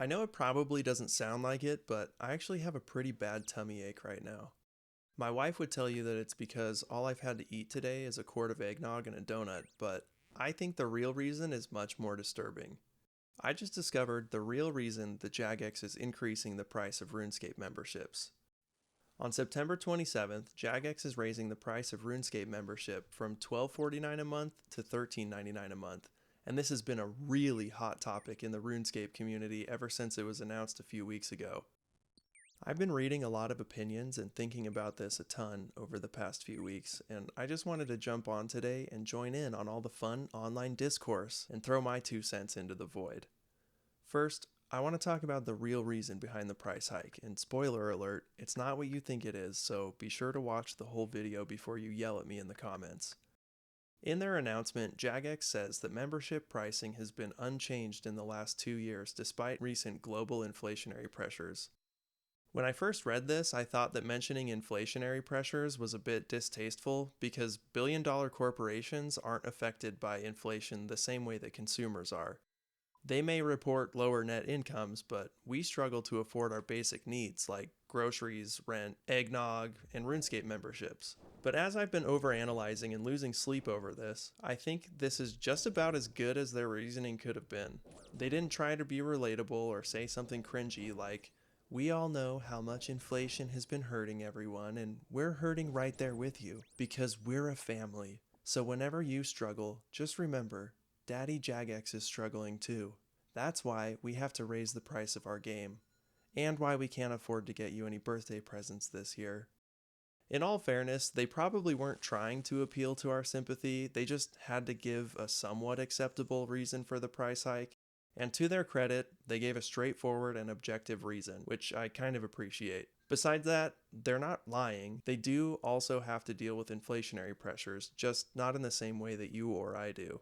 I know it probably doesn't sound like it, but I actually have a pretty bad tummy ache right now. My wife would tell you that it's because all I've had to eat today is a quart of eggnog and a donut, but I think the real reason is much more disturbing. I just discovered the real reason that Jagex is increasing the price of RuneScape memberships. On September 27th, Jagex is raising the price of RuneScape membership from $12.49 a month to $13.99 a month, and this has been a really hot topic in the RuneScape community ever since it was announced a few weeks ago. I've been reading a lot of opinions and thinking about this a ton over the past few weeks, and I just wanted to jump on today and join in on all the fun online discourse and throw my 2 cents into the void. First, I want to talk about the real reason behind the price hike, and spoiler alert, it's not what you think it is, so be sure to watch the whole video before you yell at me in the comments. In their announcement, Jagex says that membership pricing has been unchanged in the last 2 years despite recent global inflationary pressures. When I first read this, I thought that mentioning inflationary pressures was a bit distasteful because billion-dollar corporations aren't affected by inflation the same way that consumers are. They may report lower net incomes, but we struggle to afford our basic needs like groceries, rent, eggnog, and RuneScape memberships. But as I've been overanalyzing and losing sleep over this, I think this is just about as good as their reasoning could have been. They didn't try to be relatable or say something cringy like, "We all know how much inflation has been hurting everyone, and we're hurting right there with you because we're a family. So whenever you struggle, just remember, Daddy Jagex is struggling too. That's why we have to raise the price of our game, and why we can't afford to get you any birthday presents this year." In all fairness, they probably weren't trying to appeal to our sympathy, they just had to give a somewhat acceptable reason for the price hike. And to their credit, they gave a straightforward and objective reason, which I kind of appreciate. Besides that, they're not lying. They do also have to deal with inflationary pressures, just not in the same way that you or I do.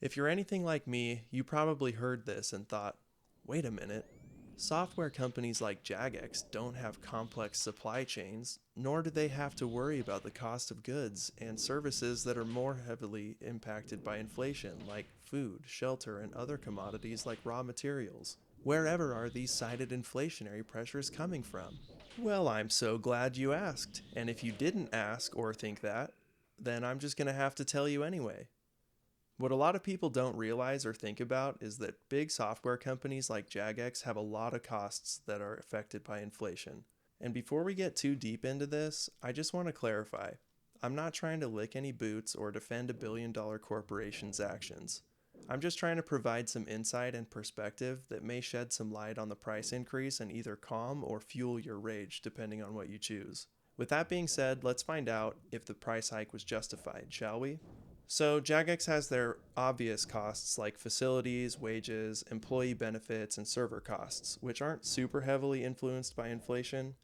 If you're anything like me, you probably heard this and thought, wait a minute. Software companies like Jagex don't have complex supply chains, nor do they have to worry about the cost of goods and services that are more heavily impacted by inflation, like food, shelter, and other commodities like raw materials. Wherever are these cited inflationary pressures coming from? Well, I'm so glad you asked, and if you didn't ask or think that, then I'm just going to have to tell you anyway. What a lot of people don't realize or think about is that big software companies like Jagex have a lot of costs that are affected by inflation. And before we get too deep into this, I just want to clarify. I'm not trying to lick any boots or defend a billion-dollar corporation's actions. I'm just trying to provide some insight and perspective that may shed some light on the price increase and either calm or fuel your rage depending on what you choose. With that being said, let's find out if the price hike was justified, shall we? So Jagex has their obvious costs like facilities, wages, employee benefits, and server costs, which aren't super heavily influenced by inflation.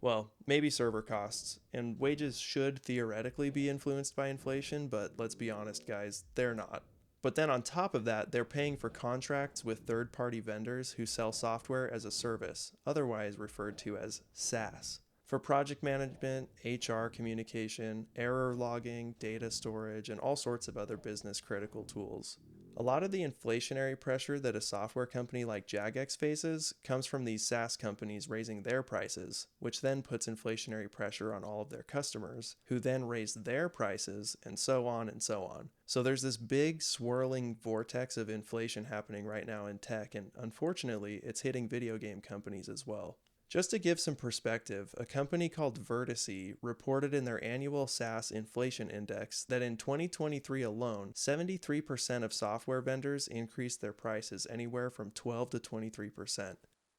Well, maybe server costs, and wages should theoretically be influenced by inflation, but let's be honest, guys, they're not. But then on top of that, they're paying for contracts with third-party vendors who sell software as a service, otherwise referred to as SaaS, for project management, HR communication, error logging, data storage, and all sorts of other business critical tools. A lot of the inflationary pressure that a software company like Jagex faces comes from these SaaS companies raising their prices, which then puts inflationary pressure on all of their customers, who then raise their prices, and so on and so on. So there's this big swirling vortex of inflation happening right now in tech, and unfortunately, it's hitting video game companies as well. Just to give some perspective, a company called Vertice reported in their annual SaaS inflation index that in 2023 alone, 73% of software vendors increased their prices anywhere from 12 to 23%.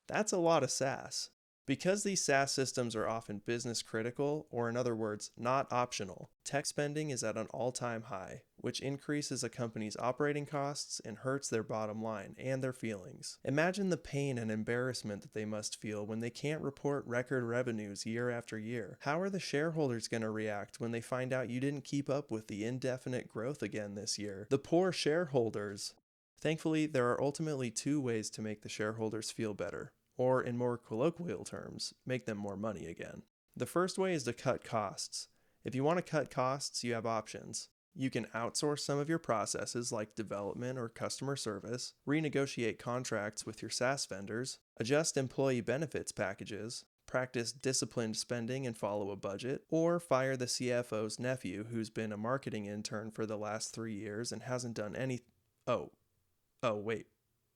That's a lot of SaaS. Because these SaaS systems are often business critical, or in other words, not optional, tech spending is at an all-time high, which increases a company's operating costs and hurts their bottom line and their feelings. Imagine the pain and embarrassment that they must feel when they can't report record revenues year after year. How are the shareholders going to react when they find out you didn't keep up with the indefinite growth again this year? The poor shareholders. Thankfully, there are ultimately two ways to make the shareholders feel better, or in more colloquial terms, make them more money again. The first way is to cut costs. If you want to cut costs, you have options. You can outsource some of your processes like development or customer service, renegotiate contracts with your SaaS vendors, adjust employee benefits packages, practice disciplined spending and follow a budget, or fire the CFO's nephew who's been a marketing intern for the last 3 years and hasn't done any... Oh, wait,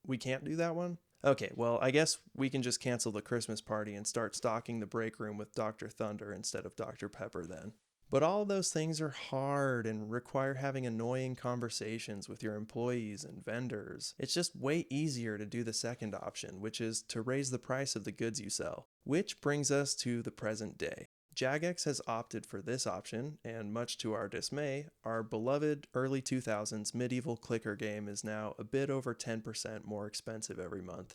we can't do that one? Okay, well, I guess we can just cancel the Christmas party and start stocking the break room with Dr. Thunder instead of Dr. Pepper then. But all of those things are hard and require having annoying conversations with your employees and vendors. It's just way easier to do the second option, which is to raise the price of the goods you sell. Which brings us to the present day. Jagex has opted for this option, and much to our dismay, our beloved early 2000s medieval clicker game is now a bit over 10% more expensive every month.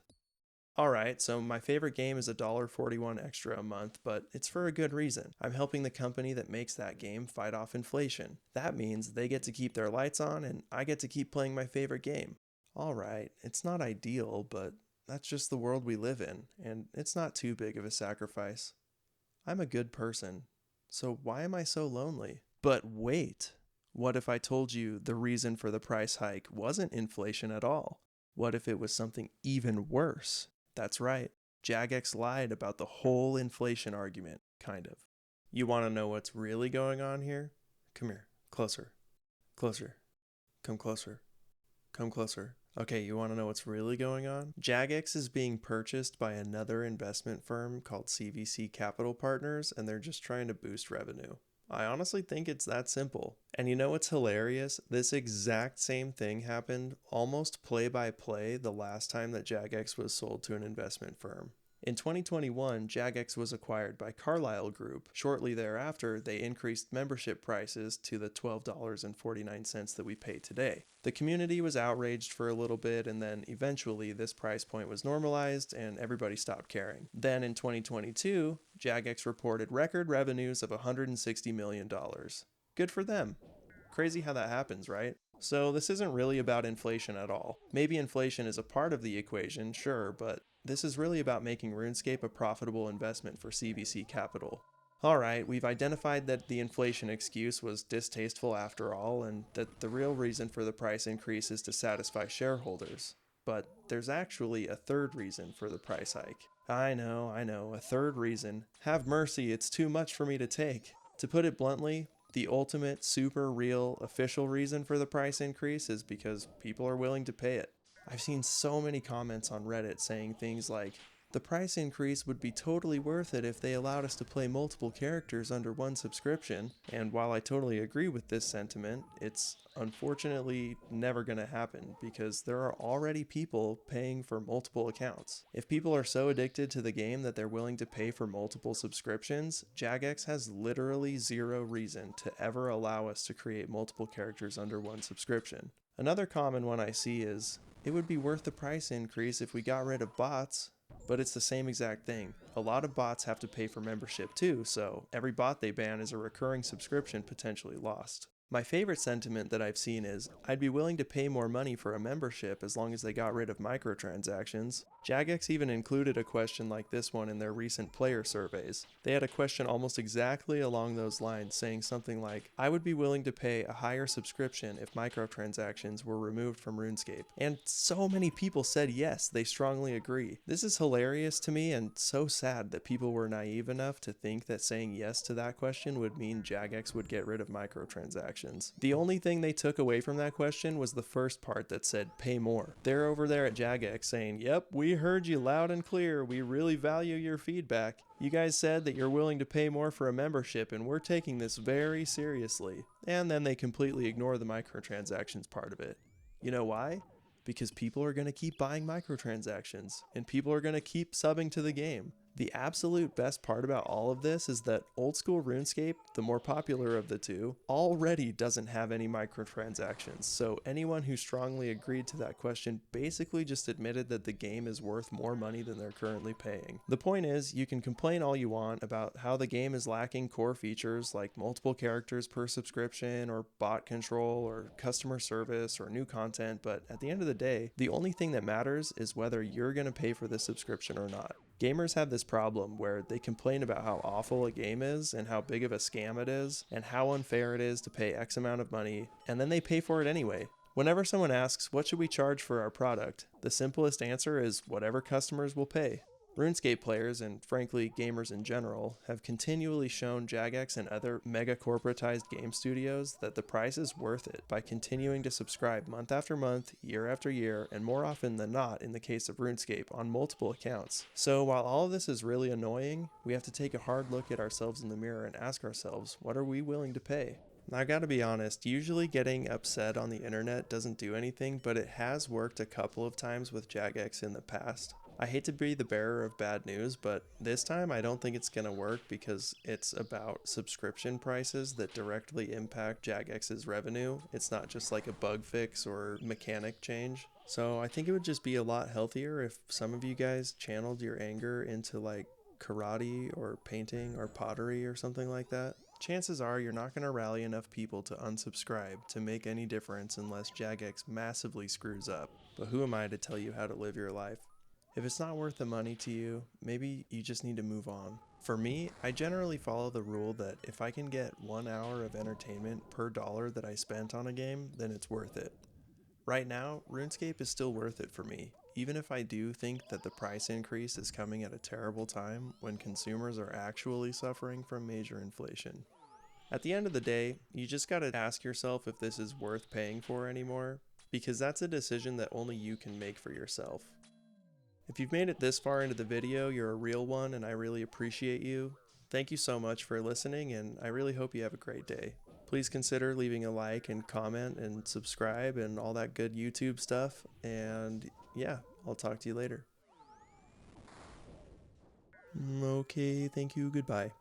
Alright, so my favorite game is $1.41 extra a month, but it's for a good reason. I'm helping the company that makes that game fight off inflation. That means they get to keep their lights on and I get to keep playing my favorite game. Alright, it's not ideal, but that's just the world we live in, and it's not too big of a sacrifice. I'm a good person, so why am I so lonely? But wait, what if I told you the reason for the price hike wasn't inflation at all? What if it was something even worse? That's right, Jagex lied about the whole inflation argument, kind of. You want to know what's really going on here? Come here, closer, closer, come closer, come closer. Okay, you want to know what's really going on? Jagex is being purchased by another investment firm called CVC Capital Partners, and they're just trying to boost revenue. I honestly think it's that simple. And you know what's hilarious? This exact same thing happened almost play by play the last time that Jagex was sold to an investment firm. In 2021, Jagex was acquired by Carlyle Group. Shortly thereafter, they increased membership prices to the $12.49 that we pay today. The community was outraged for a little bit, and then eventually this price point was normalized and everybody stopped caring. Then in 2022, Jagex reported record revenues of $160 million. Good for them. Crazy how that happens, right? So this isn't really about inflation at all. Maybe inflation is a part of the equation, sure, but this is really about making RuneScape a profitable investment for CVC Capital. Alright, we've identified that the inflation excuse was distasteful after all, and that the real reason for the price increase is to satisfy shareholders. But there's actually a third reason for the price hike. I know, a third reason. Have mercy, it's too much for me to take. To put it bluntly, the ultimate, super real, official reason for the price increase is because people are willing to pay it. I've seen so many comments on Reddit saying things like, the price increase would be totally worth it if they allowed us to play multiple characters under one subscription, and while I totally agree with this sentiment, it's unfortunately never going to happen because there are already people paying for multiple accounts. If people are so addicted to the game that they're willing to pay for multiple subscriptions, Jagex has literally zero reason to ever allow us to create multiple characters under one subscription. Another common one I see is, it would be worth the price increase if we got rid of bots. But it's the same exact thing. A lot of bots have to pay for membership too, so every bot they ban is a recurring subscription potentially lost. My favorite sentiment that I've seen is, I'd be willing to pay more money for a membership as long as they got rid of microtransactions. Jagex even included a question like this one in their recent player surveys. They had a question almost exactly along those lines, saying something like, I would be willing to pay a higher subscription if microtransactions were removed from RuneScape. And so many people said yes, they strongly agree. This is hilarious to me and so sad that people were naive enough to think that saying yes to that question would mean Jagex would get rid of microtransactions. The only thing they took away from that question was the first part that said pay more. They're over there at Jagex saying, yep, we heard you loud and clear, we really value your feedback. You guys said that you're willing to pay more for a membership and we're taking this very seriously. And then they completely ignore the microtransactions part of it. You know why? Because people are going to keep buying microtransactions and people are going to keep subbing to the game. The absolute best part about all of this is that old school RuneScape, the more popular of the two, already doesn't have any microtransactions, so anyone who strongly agreed to that question basically just admitted that the game is worth more money than they're currently paying. The point is, you can complain all you want about how the game is lacking core features like multiple characters per subscription, or bot control, or customer service, or new content, but at the end of the day, the only thing that matters is whether you're going to pay for the subscription or not. Gamers have this problem where they complain about how awful a game is and how big of a scam it is and how unfair it is to pay X amount of money, and then they pay for it anyway. Whenever someone asks, what should we charge for our product? The simplest answer is whatever customers will pay. RuneScape players, and frankly gamers in general, have continually shown Jagex and other mega corporatized game studios that the price is worth it by continuing to subscribe month after month, year after year, and more often than not in the case of RuneScape on multiple accounts. So while all of this is really annoying, we have to take a hard look at ourselves in the mirror and ask ourselves, what are we willing to pay? Now, I gotta be honest, usually getting upset on the internet doesn't do anything, but it has worked a couple of times with Jagex in the past. I hate to be the bearer of bad news, but this time I don't think it's gonna work because it's about subscription prices that directly impact Jagex's revenue. It's not just like a bug fix or mechanic change. So I think it would just be a lot healthier if some of you guys channeled your anger into like karate or painting or pottery or something like that. Chances are you're not going to rally enough people to unsubscribe to make any difference unless Jagex massively screws up. But who am I to tell you how to live your life? If it's not worth the money to you, maybe you just need to move on. For me, I generally follow the rule that if I can get 1 hour of entertainment per dollar that I spent on a game, then it's worth it. Right now, RuneScape is still worth it for me, even if I do think that the price increase is coming at a terrible time when consumers are actually suffering from major inflation. At the end of the day, you just gotta ask yourself if this is worth paying for anymore, because that's a decision that only you can make for yourself. If you've made it this far into the video, you're a real one and I really appreciate you. Thank you so much for listening, and I really hope you have a great day. Please consider leaving a like and comment and subscribe and all that good YouTube stuff, and yeah, I'll talk to you later. Okay, thank you, goodbye.